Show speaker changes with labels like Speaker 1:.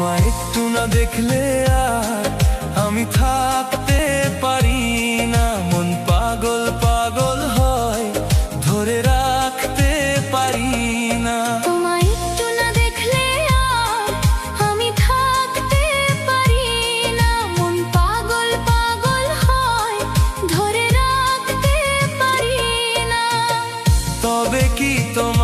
Speaker 1: তোমায় একটু না দেখলে আর আমি থাকতে পারি না, মন পাগল পাগল হয়, ধরে রাখতে পারি না।
Speaker 2: তোমায় একটু না দেখলে আর আমি থাকতে পারি না, মন পাগল পাগল হয়, ধরে রাখতে পারি না।
Speaker 1: তবে কি তোমার